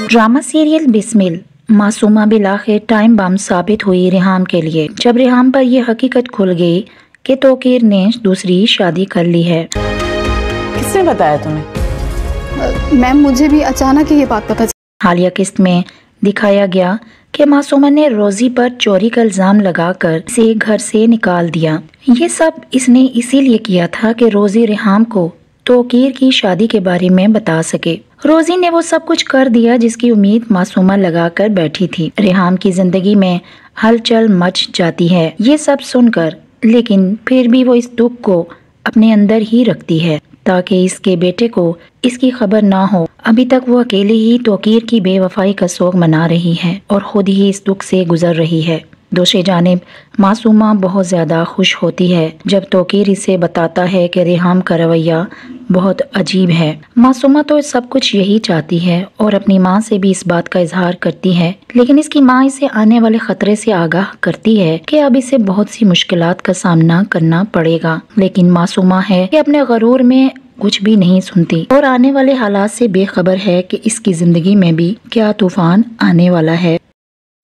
Drama serial Bismil मासूमा बिलाखिर time bomb साबित हुई रिहाम के लिए, जब रिहाम पर यह हकीकत खुल गई कि तोकीर ने दूसरी शादी कर ली है। किसने बताया तुम्हें? मैम मुझे भी अचानक ही ये बात पता चली। हालिया किस्त में दिखाया गया कि मासूमा ने रोजी पर चोरी का इल्जाम लगाकर इसे घर से निकाल दिया। ये सब इसने इसीलिए किया था कि रोजी रिहाम को तोकीर की शादी के बारे में बता सके। रोजी ने वो सब कुछ कर दिया जिसकी उम्मीद मासूमा लगाकर बैठी थी। रिहाम की जिंदगी में हलचल मच जाती है ये सब सुनकर, लेकिन फिर भी वो इस दुख को अपने अंदर ही रखती है ताकि इसके बेटे को इसकी खबर ना हो। अभी तक वो अकेले ही तोकीर की बेवफाई का शोक मना रही है और खुद ही इस दुख से गुजर रही है। दूसरी जानिब मासूमा बहुत ज्यादा खुश होती है जब तोकीर इसे बताता है कि रिहाम का रवैया बहुत अजीब है। मासूमा तो सब कुछ यही चाहती है और अपनी माँ से भी इस बात का इजहार करती है, लेकिन इसकी माँ इसे आने वाले खतरे से आगाह करती है कि अब इसे बहुत सी मुश्किलात का सामना करना पड़ेगा। लेकिन मासूमा है कि अपने गरूर में कुछ भी नहीं सुनती और आने वाले हालात से बेखबर है कि इसकी जिंदगी में भी क्या तूफान आने वाला है।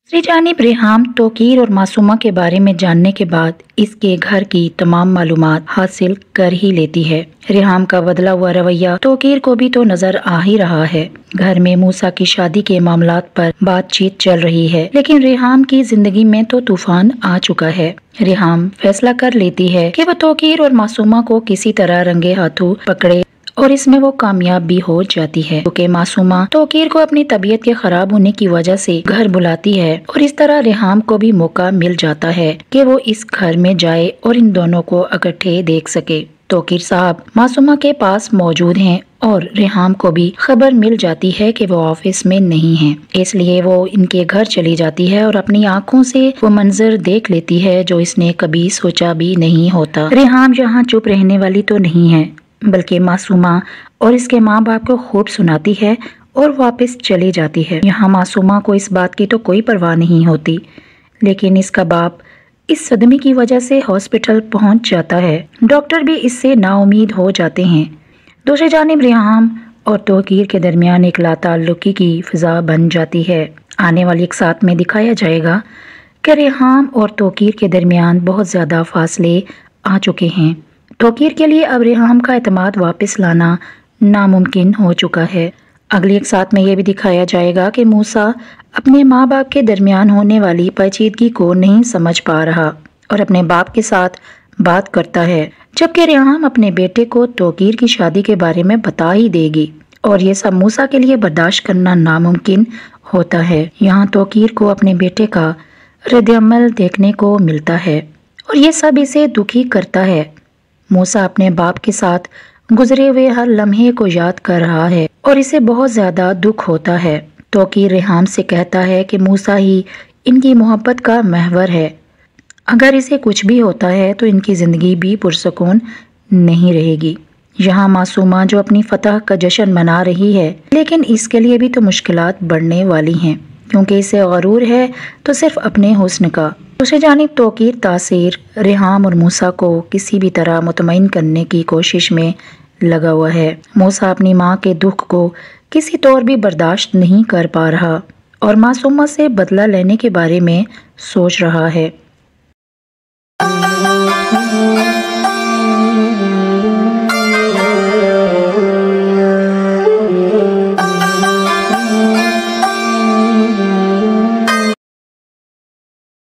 दूसरी जानिब रिहाम तोकीर और मासूमा के बारे में जानने के बाद इसके घर की तमाम मालूमात हासिल कर ही लेती है। रिहाम का बदला हुआ रवैया तोकीर को भी तो नजर आ ही रहा है। घर में मूसा की शादी के मामलात पर बातचीत चल रही है, लेकिन रिहाम की जिंदगी में तो तूफान आ चुका है। रिहाम फैसला कर लेती है कि वह तोकीर और मासूमा को किसी तरह रंगे हाथों पकड़े और इसमें वो कामयाब भी हो जाती है, क्योंकि मासूमा तोकीर को अपनी तबीयत के खराब होने की वजह से घर बुलाती है और इस तरह रिहाम को भी मौका मिल जाता है कि वो इस घर में जाए और इन दोनों को इकट्ठे देख सके। तोकीर साहब मासूमा के पास मौजूद हैं और रिहाम को भी खबर मिल जाती है कि वो ऑफिस में नहीं है, इसलिए वो इनके घर चली जाती है और अपनी आंखों से वो मंजर देख लेती है जो इसने कभी सोचा भी नहीं होता। रिहाम यहाँ चुप रहने वाली तो नहीं है, बल्कि मासूमा और इसके माँ बाप को खूब सुनाती है और वापस चली जाती है। यहाँ मासूमा को इस बात की तो कोई परवाह नहीं होती, लेकिन इसका बाप इस सदमे की वजह से हॉस्पिटल पहुंच जाता है। डॉक्टर भी इससे नाउमीद हो जाते हैं। दूसरी जानिब रिहाम और तोकीर के दरमियान एक लाताल्लुकी की फिजा बन जाती है। आने वाली एक साथ में दिखाया जाएगा कि रिहाम और तोकीर के दरमियान बहुत ज्यादा फासले आ चुके हैं। तोकीर के लिए अब रिहाम का एतमाद वापस लाना नामुमकिन हो चुका है। अगली एक साथ में ये भी दिखाया जाएगा कि मूसा अपने माँ बाप के दरमियान होने वाली पेचीदगी को नहीं समझ पा रहा और अपने बाप के साथ बात करता है, जबकि रिहाम अपने बेटे को तोकीर की शादी के बारे में बता ही देगी और ये सब मूसा के लिए बर्दाश्त करना नामुमकिन होता है। यहाँ तोकीर को अपने बेटे का रद्द-ए-अमल देखने को मिलता है और ये सब इसे दुखी करता है। मूसा अपने बाप के साथ गुजरे हुए हर लम्हे को याद कर रहा है और इसे बहुत ज्यादा दुख होता है। तोकीर रिहाम से कहता है कि मूसा ही इनकी मोहब्बत का महवर है, अगर इसे कुछ भी होता है तो इनकी जिंदगी भी पुरसकून नहीं रहेगी। यहाँ मासूमा जो अपनी फतह का जश्न मना रही है, लेकिन इसके लिए भी तो मुश्किलात बढ़ने वाली हैं, क्योंकि इसे गरूर है तो सिर्फ अपने हुस्न का। दूसरी जानिब तोकीर तासीर रिहाम और मूसा को किसी भी तरह मुतमईन करने की कोशिश में लगा हुआ है। मूसा अपनी माँ के दुख को किसी तौर भी बर्दाश्त नहीं कर पा रहा और मासूमा से बदला लेने के बारे में सोच रहा है।